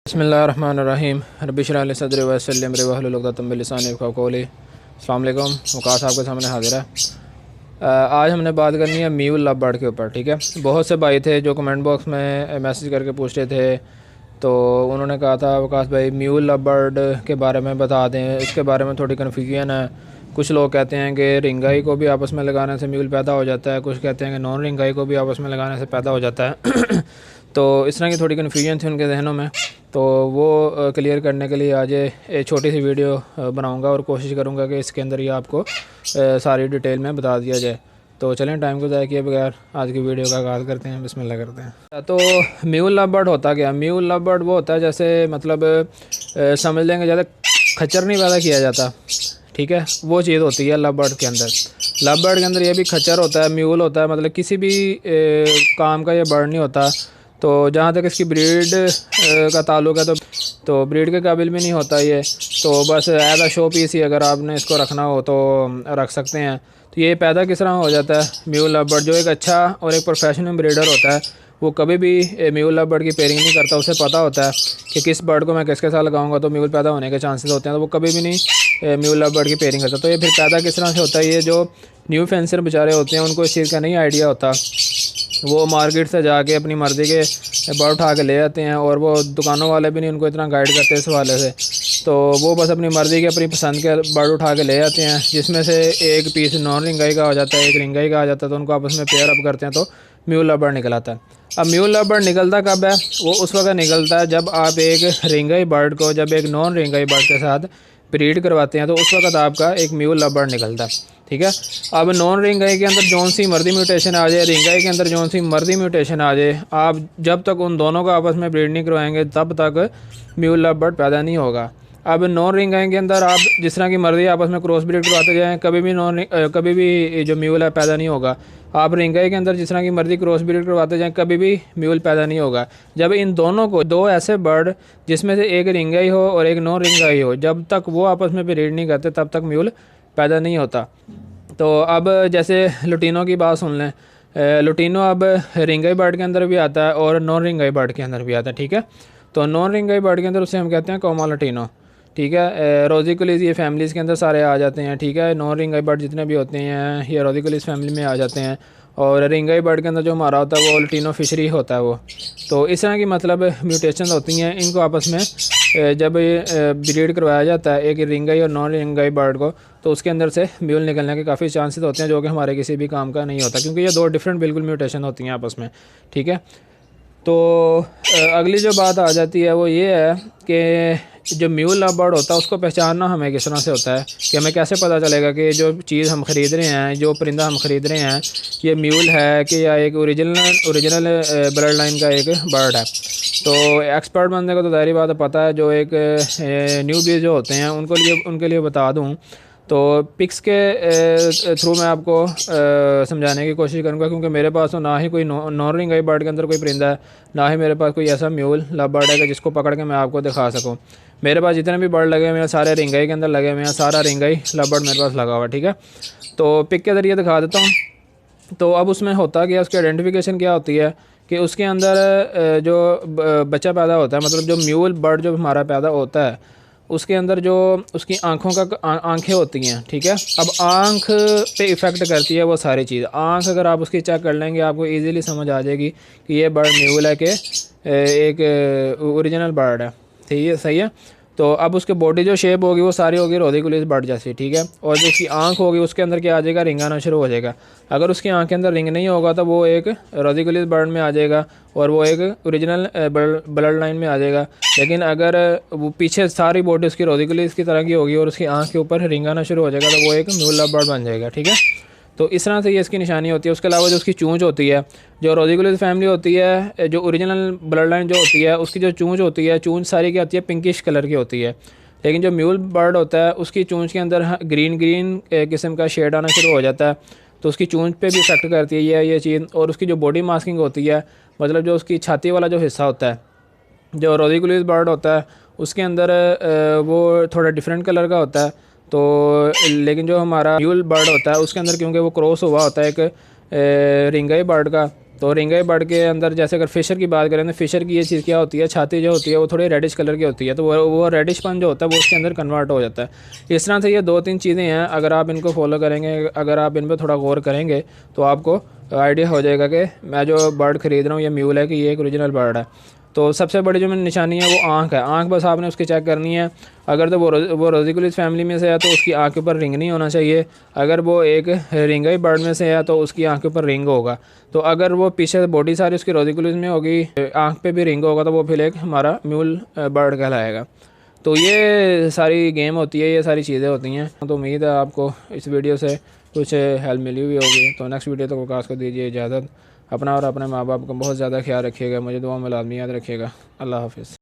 बिस्मिल्लाहिर्रहमानिर्रहीम रब्बि इश्रह ली सदरी वयस्सिर अमरी वहलुल उक़दतम मिन लिसानी यफ़क़हू क़ौली। अस्सलाम वालेकुम। वक़ास आपके सामने हाज़िर है। आज हमने बात करनी है म्यूल लव बर्ड के ऊपर। ठीक है, बहुत से भाई थे जो कमेंट बॉक्स में मैसेज करके पूछ रहे थे, तो उन्होंने कहा था वक़ास भाई म्यूल लव बर्ड के बारे में बता दें, इसके बारे में थोड़ी कन्फ्यूजन है। कुछ लोग कहते हैं कि रिंगाई को भी आपस में लगाने से म्यूल पैदा हो जाता है, कुछ कहते हैं कि नॉन रिंगाई को भी आपस में लगाने से पैदा हो जाता है। तो इस तरह की थोड़ी कन्फ्यूजन थी उनके जहनों में, तो वो क्लियर करने के लिए आज एक छोटी सी वीडियो बनाऊंगा और कोशिश करूंगा कि इसके अंदर ही आपको सारी डिटेल में बता दिया जाए। तो चलें टाइम को ज़ाया किए बगैर आज की वीडियो का आगाज़ करते हैं। बिस्मिल्लाह करते हैं। तो म्यूल लव बर्ड होता क्या? म्यूल लव बर्ड वो होता है जैसे मतलब समझ लेंगे ज़्यादा खच्चर नहीं पैदा किया जाता। ठीक है, वो चीज़ होती है लव बर्ड के अंदर। लव बर्ड के अंदर ये भी खच्चर होता है, म्यूल होता है, मतलब किसी भी काम का ये बर्ड नहीं होता। तो जहाँ तक इसकी ब्रीड का ताल्लुक है तो ब्रीड के काबिल भी नहीं होता ये, तो बस एज आ शो पीस ही अगर आपने इसको रखना हो तो रख सकते हैं। तो ये पैदा किस तरह हो जाता है? म्यूल लव बर्ड जो एक अच्छा और एक प्रोफेशनल ब्रीडर होता है, वो कभी भी म्यूल लव बर्ड की पेयरिंग नहीं करता। उसे पता होता है कि किस बर्ड को मैं किसके साथ लगाऊंगा तो म्यूल पैदा होने के चांसेस होते हैं, तो वो कभी भी नहीं म्यूल लव बर्ड की पेयरिंग करता। तो ये फिर पैदा किस तरह से होता है? ये जो न्यू फेंसर बेचारे होते हैं उनको इस चीज़ का नहीं आइडिया होता। वो मार्केट से जाके अपनी मर्ज़ी के बर्ड उठा के ले आते हैं, और वो दुकानों वाले भी नहीं उनको इतना गाइड करते इस हवाले से। तो वो बस अपनी मर्ज़ी के अपनी पसंद के बर्ड उठा के ले आते हैं, जिसमें से एक पीस नॉन रिंगाई का हो जाता है, एक रिंगाई का आ जाता है। तो उनको आपस में पेयर अप करते हैं तो म्यूल लव बर्ड निकल आता है। अब म्यूल लव बर्ड निकलता कब है? वो उस वक्त निकलता है जब आप एक रिंगाई बर्ड को जब एक नॉन रिंगाई बर्ड के साथ ब्रीड करवाते हैं, तो उस वक्त आपका एक म्यूल लव बर्ड निकलता है। ठीक है, अब नॉन रिंगाई के अंदर जौन सी मर्दी म्यूटेशन आ जाए, रिंगाई के अंदर जौन सी मर्दी म्यूटेशन आ जाए, आप जब तक उन दोनों को आपस में ब्रीड नहीं करवाएंगे तब तक म्यूल लव बर्ड पैदा नहीं होगा। अब नॉन रिंगाई के अंदर आप जिस तरह की मर्जी आपस में क्रॉस ब्रीड करवाते जाएँ, कभी भी जो म्यूल है पैदा नहीं होगा। आप रिंगाई के अंदर जिस तरह की मर्जी क्रॉस ब्रीड करवाते जाएँ, कभी भी म्यूल पैदा नहीं होगा। जब इन दोनों को, दो ऐसे बर्ड जिसमें से एक रिंगाई हो और एक नॉन रिंगाई हो, जब तक वो आपस में ब्रीड नहीं करते तब तक म्यूल पैदा नहीं होता। तो अब जैसे लुटीनो की बात सुन लें, लुटीनो अब रिंगाई बर्ड के अंदर भी आता है और नॉन रिंगाई बर्ड के अंदर भी आता है। ठीक है, तो नॉन रिंगाई बर्ड के अंदर उसे हम कहते हैं कोमा लुटीनो। ठीक है, रोजिकुलिस ये फैमिलीज़ के अंदर सारे आ जाते हैं। ठीक है, नॉन रिंगाई बर्ड जितने भी होते हैं ये रोजिकुलिस फैमिली में आ जाते हैं, और रिंगाई बर्ड के अंदर जो हमारा होता है वो लुटीनो फिशरी होता है वो। तो इस तरह की मतलब म्यूटेशन होती हैं, इनको आपस में जब ब्रीड करवाया जाता है एक रिंगाई और नॉन रिंगाई बर्ड को, तो उसके अंदर से म्यूल निकलने के काफ़ी चांसेस होते हैं, जो कि हमारे किसी भी काम का नहीं होता, क्योंकि ये दो डिफरेंट बिल्कुल म्यूटेशन होती हैं आपस में। ठीक है, तो अगली जो बात आ जाती है वो ये है कि जो म्यूल लव बर्ड होता है उसको पहचानना हमें किस तरह से होता है, कि हमें कैसे पता चलेगा कि जो चीज़ हम ख़रीद रहे हैं, जो परिंदा हम ख़रीद रहे हैं, ये म्यूल है कि या एक ओरिजिनल ब्लड लाइन का एक बर्ड है। तो एक्सपर्ट बंदे को तो ज़ाहिर बात है पता है, जो एक न्यू बीज जो होते हैं उनके लिए बता दूँ तो पिक्स के थ्रू मैं आपको समझाने की कोशिश करूँगा, क्योंकि मेरे पास तो ना ही कोई नॉन रिंगाई बर्ड के अंदर कोई परिंदा है, ना ही मेरे पास कोई ऐसा म्यूल लव बर्ड है कि जिसको पकड़ के मैं आपको दिखा सकूँ। मेरे पास जितने भी बर्ड लगे हुए हैं सारे रिंगाई के अंदर लगे हुए हैं, सारा रिंगाई लव बर्ड मेरे पास लगा हुआ है। ठीक है, तो पिक के ज़रिए दिखा देता हूँ। तो अब उसमें होता क्या, उसकी आइडेंटिफिकेशन क्या होती है कि उसके अंदर जो बच्चा पैदा होता है, मतलब जो म्यूल बर्ड जो हमारा पैदा होता है, उसके अंदर जो उसकी आंखें होती हैं। ठीक है, अब आंख पे इफ़ेक्ट करती है वो सारी चीज़। आंख अगर आप उसकी चेक कर लेंगे आपको इजीली समझ आ जाएगी कि ये बर्ड म्यूल है कि एक ओरिजिनल बर्ड है। ठीक है, सही है। तो अब उसके बॉडी जो शेप होगी वो सारी होगी रोजिकुलिस बर्ड जैसी। ठीक है, और जो उसकी आंख होगी उसके अंदर क्या आ जाएगा, रिंग आना शुरू हो जाएगा। अगर उसकी आंख के अंदर रिंग नहीं होगा तो वो एक रोजिकुलिस बर्ड में आ जाएगा और वो एक ओरिजिनल ब्लड लाइन में आ जाएगा। लेकिन अगर वो पीछे सारी बॉडी उसकी रोजिकुलिस की तरह की होगी और उसकी आंख के ऊपर रिंग आना शुरू हो जाएगा तो वो एक म्यूल लव बर्ड बन जाएगा। ठीक है, तो इस तरह से ये इसकी निशानी होती है। उसके अलावा जो उसकी चूंच होती है, जो रोजिकुलिस फैमिली होती है, जो ओरिजिनल ब्लड लाइन जो होती है उसकी जो चूंच होती है, चूंच सारी क्या होती है, पिंकिश कलर की होती है। लेकिन जो म्यूल बर्ड होता है उसकी चूंच के अंदर ग्रीन किस्म का शेड आना शुरू हो जाता है, तो उसकी चूंच पे भी इफेक्ट करती है ये चीज़। और उसकी जो बॉडी मास्किंग होती है, मतलब जो उसकी छाती वाला जो हिस्सा होता है, जो रोजिकुलिस बर्ड होता है उसके अंदर वो थोड़ा डिफरेंट कलर का होता है। तो लेकिन जो हमारा म्यूल बर्ड होता है उसके अंदर क्योंकि वो क्रॉस हुआ होता है एक रिंगाई बर्ड का, तो रिंगाई बर्ड के अंदर जैसे अगर फ़िशर की बात करें तो फ़िशर की ये चीज़ क्या होती है, छाती जो होती है वो थोड़ी रेडिश कलर की होती है, तो वो रेडिशपन जो होता है वो उसके अंदर कन्वर्ट हो जाता है। इस तरह से ये 2-3 चीज़ें हैं, अगर आप इनको फॉलो करेंगे, अगर आप इन पर थोड़ा गौर करेंगे तो आपको आइडिया हो जाएगा कि मैं जो बर्ड ख़रीद रहा हूँ ये म्यूल है कि ये एक ओरिजिनल बर्ड है। तो सबसे बड़ी जो मेरी निशानी है वो आँख है। आँख बस आपने उसकी चेक करनी है। अगर तो वो रोज़िकुलिस फैमिली में से है तो उसकी आँख के ऊपर रिंग नहीं होना चाहिए। अगर वो एक रिंगाई बर्ड में से है तो उसकी आँख के ऊपर रिंग होगा। तो अगर वो पीछे बॉडी सारी उसकी रोज़िकुलिस में होगी, आँख पे भी रिंग होगा, तो वो फिर एक हमारा म्यूल बर्ड कहलाएगा। तो ये सारी गेम होती है, ये सारी चीज़ें होती हैं। तो उम्मीद है आपको इस वीडियो से कुछ हेल्प मिली हुई होगी। तो नेक्स्ट वीडियो तक वकास को दीजिए इजाज़त। अपना और अपने माँ बाप का बहुत ज़्यादा ख्याल रखिएगा। मुझे दुआ में लाज़मी याद रखिएगा। अल्लाह हाफ़िज़।